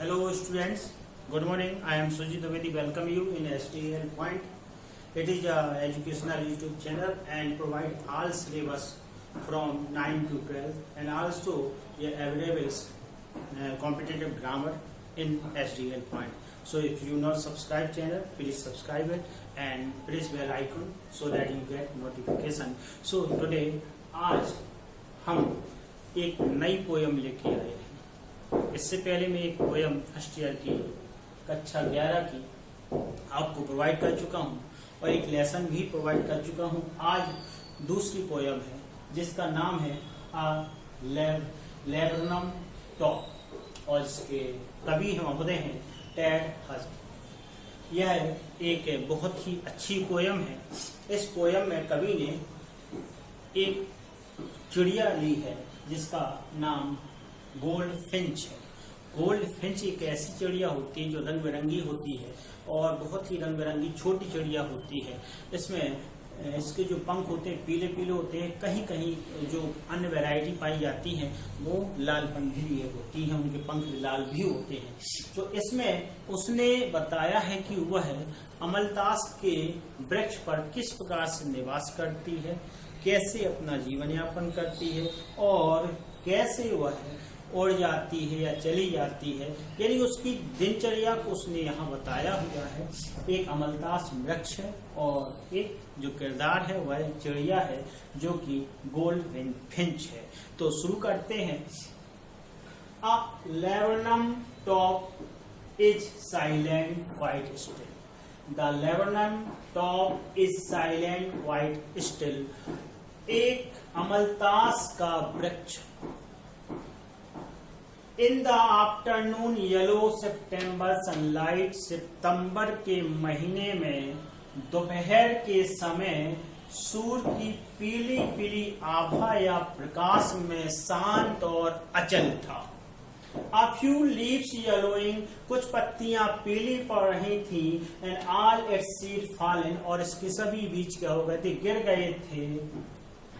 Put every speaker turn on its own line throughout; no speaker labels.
Hello students, good morning. I am Sujit Dwivedi. Welcome you in STL Point. It is a educational YouTube channel and provide all syllabus from 9 to 12 and also available competitive grammar in STL Point. So if you not subscribe channel, please subscribe it and press bell icon so that you get notification. So today आज हम एक नई poem लेके आए हैं। इससे पहले मैं एक पोयम फर्स्ट ईयर की कक्षा 11 की आपको प्रोवाइड कर चुका हूं और एक लेसन भी प्रोवाइड कर चुका हूं। आज दूसरी पोयम है जिसका नाम है लेबरनम टॉप और इसके कवि महोदय हैं टेड हज। यह एक बहुत ही अच्छी पोयम है। इस पोयम में कवि ने एक चिड़िया ली है जिसका नाम गोल्ड फिंच है। गोल्ड फिंच एक ऐसी चिड़िया होती है जो रंग बिरंगी होती है और बहुत ही रंग बिरंगी छोटी चिड़िया होती है। इसमें इसके जो पंख होते हैं पीले पीले होते हैं, कहीं कहीं जो अन्य वैरायटी पाई जाती है वो लाल पंख भी होती है, उनके पंख लाल भी होते हैं। तो इसमें उसने बताया है कि वह अमलतास के वृक्ष पर किस प्रकार से निवास करती है, कैसे अपना जीवन यापन करती है और कैसे वह उड़ जाती है या चली जाती है, यानी उसकी दिनचर्या को उसने यहाँ बताया हुआ है। एक अमलतास वृक्ष है और एक जो किरदार है वह चिड़िया है जो कि गोल्ड फिंच है। तो शुरू करते हैं। A laburnum top is silent quite still. The laburnum top is silent quite still. एक अमलतास का वृक्ष। In the afternoon yellow September sunlight. सितंबर के महीने में दोपहर के समय सूर्य की पीली पीली आभा या प्रकाश में शांत और अचल था। A few leaves yellowing, कुछ पत्तियां पीली पड़ रही थी। And all its seed fallen, और इसके सभी बीज क्या हो गए थे, गिर गए थे।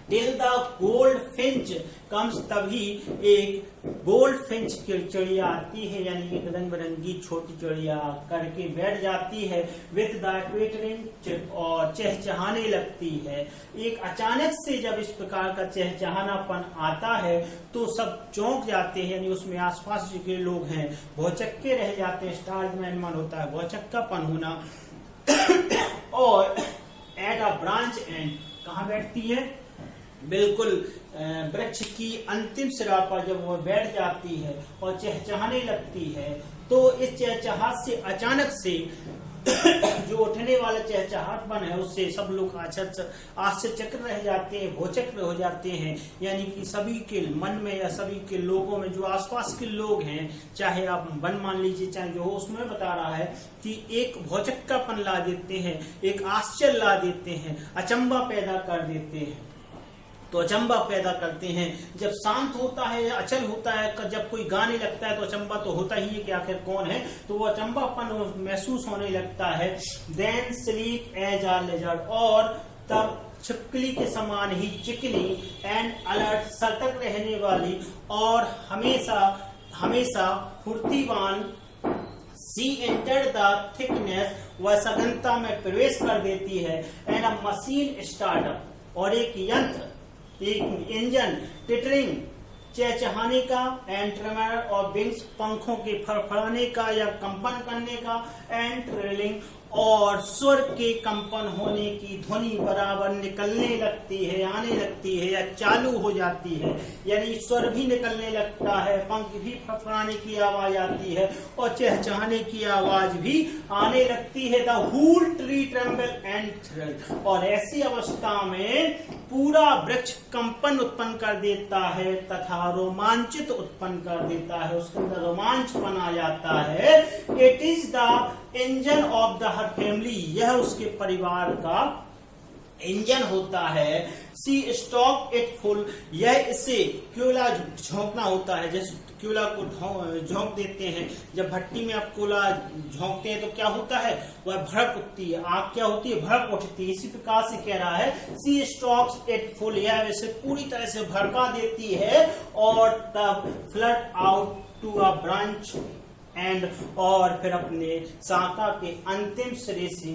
Till the gold finch comes, तभी एक गोल्ड फिंच की चिड़िया आती है, यानी एक रंग बिरंगी छोटी चिड़िया करके बैठ जाती है। विद द ट्विटरिंग, और चहचहाने लगती है। एक अचानक से जब इस प्रकार का चहचहानापन आता है तो सब चौंक जाते हैं, यानी उसमें आसपास के लोग हैं भौचक्के रह जाते हैं। स्टार्जमैन मन होता है भौचक्कापन होना। और एट अ ब्रांच एंड, कहाँ बैठती है, बिल्कुल वृक्ष की अंतिम सिरा पर जब वह बैठ जाती है और चहचहाने लगती है तो इस चहचहाट से अचानक से जो उठने वाला चहचहाटपन है उससे सब लोग आश्चर्यचकित रह जाते हैं, भौचक्क हो जाते हैं। यानी कि सभी के मन में या सभी के लोगों में जो आसपास के लोग हैं, चाहे आप वन मान लीजिए चाहे जो हो, उसमें बता रहा है कि एक भौचक्कापन ला देते हैं, एक आश्चर्य ला देते हैं, अचंबा पैदा कर देते हैं। तो अचंबा पैदा करते हैं। जब शांत होता है या अचल होता है, जब कोई गाने लगता है तो अचंबा तो होता ही है कि आखिर कौन है, तो वो अचंबापन महसूस होने लगता है। Then sleep as a lizard, और तब छिपकली के समान ही चिकनी। एंड अलर्ट, सतर्क रहने वाली और हमेशा हमेशा फुर्तीवान। सी एंटर द थिकनेस, वह सघनता में प्रवेश कर देती है। एंड अ मशीन स्टार्टअप, और एक यंत्र, एक इंजन, टिटरिंग, चहचहाने का, एंड ट्रेमर और विंग्स, पंखों के फड़फड़ाने का या कंपन करने का, एंड ट्रेलिंग, और स्वर के कंपन होने की ध्वनि बराबर निकलने लगती है, आने लगती है या चालू हो जाती है, यानी स्वर भी निकलने लगता है, पंख भी फड़फड़ाने की आवाज आती है और चहचहाने की आवाज भी आने लगती है। The whole tree tremble and thrill, और ऐसी अवस्था में पूरा वृक्ष कंपन उत्पन्न कर देता है तथा रोमांचित उत्पन्न कर देता है, उसके अंदर रोमांचपन आ जाता है। It is the engine of the her family, यह उसके परिवार का इंजन होता है। सी स्टॉक इट फुल, यह इसे कोयला झोंकना होता है। जैसे कोयला को झोंक देते हैं, जब भट्टी में आप कोयला झोंकते हैं तो क्या होता है, वह भड़क उठती है, आग क्या होती है, भड़क उठती है। इसी प्रकार से कह रहा है सी स्टॉक्स इट फुल, यह वैसे पूरी तरह से भड़का देती है और तब flood out to a branch end, और फिर अपने शाखा के अंतिम सिरे से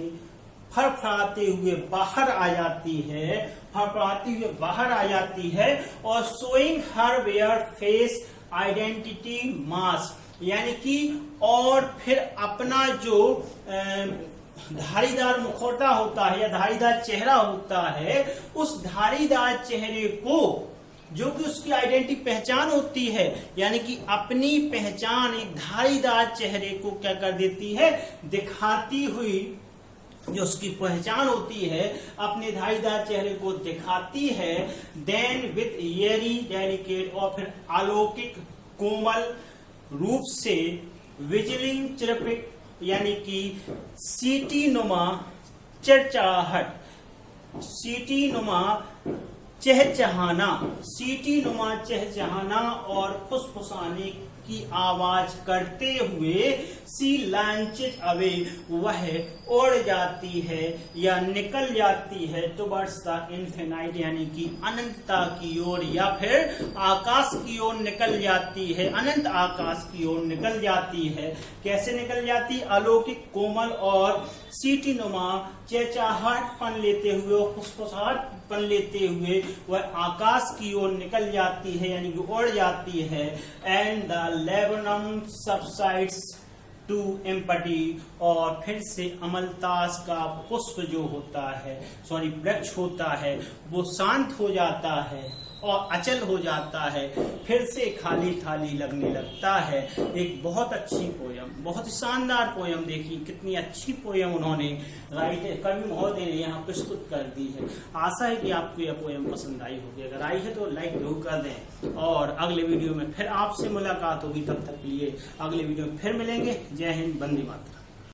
फड़फड़ाते हुए बाहर आ जाती है, फड़फड़ाती हुए बाहर आ जाती है और showing her where face identity mask, यानी कि और फिर अपना जो धारीदार मुखौटा होता है या धारीदार चेहरा होता है, उस धारीदार चेहरे को, जो कि उसकी आइडेंटिटी पहचान होती है, यानी कि अपनी पहचान एक धारीदार चेहरे को क्या कर देती है, दिखाती हुई, जो उसकी पहचान होती है अपने धारीदार चेहरे को दिखाती है। देन विथ एयरी डेलिकेट, और फिर अलौकिक कोमल रूप से विजिलिंग चिरपिक, यानी कि सीटी नुमा चहचहाहट, सीटी नुमा चहचहाना, सीटी नुमा चहचहाना और फुसफुसाने की आवाज करते हुए सी लॉन्चेज अवे, वह उड़ जाती है या निकल जाती है टुवर्ड्स द इन्फिनाइट, यानी कि अनंतता की ओर, या फिर आकाश की ओर निकल जाती है, अनंत आकाश की ओर निकल जाती है। कैसे निकल जाती? अलौकिक कोमल और सीटी नुमा चहचहाहट पन लेते हुए और फुसफुसाहट पन लेते हुए वह आकाश की ओर निकल जाती है, यानी कि उड़ जाती है। And the laburnum subsides to empty, और फिर से अमलतास का पुष्प जो होता है, सॉरी वृक्ष होता है, वो शांत हो जाता है और अचल हो जाता है, फिर से खाली खाली लगने लगता है। एक बहुत अच्छी पोयम, बहुत ही शानदार पोयम, देखिए कितनी अच्छी पोयम उन्होंने राइटर कवि महोदय ने यहाँ प्रस्तुत कर दी है। आशा है कि आपको यह पोयम पसंद आई होगी, अगर आई है तो लाइक जरूर कर दें, और अगले वीडियो में फिर आपसे मुलाकात होगी। तब तक के लिए अगले वीडियो में फिर मिलेंगे। जय हिंद, वंदे मातरम।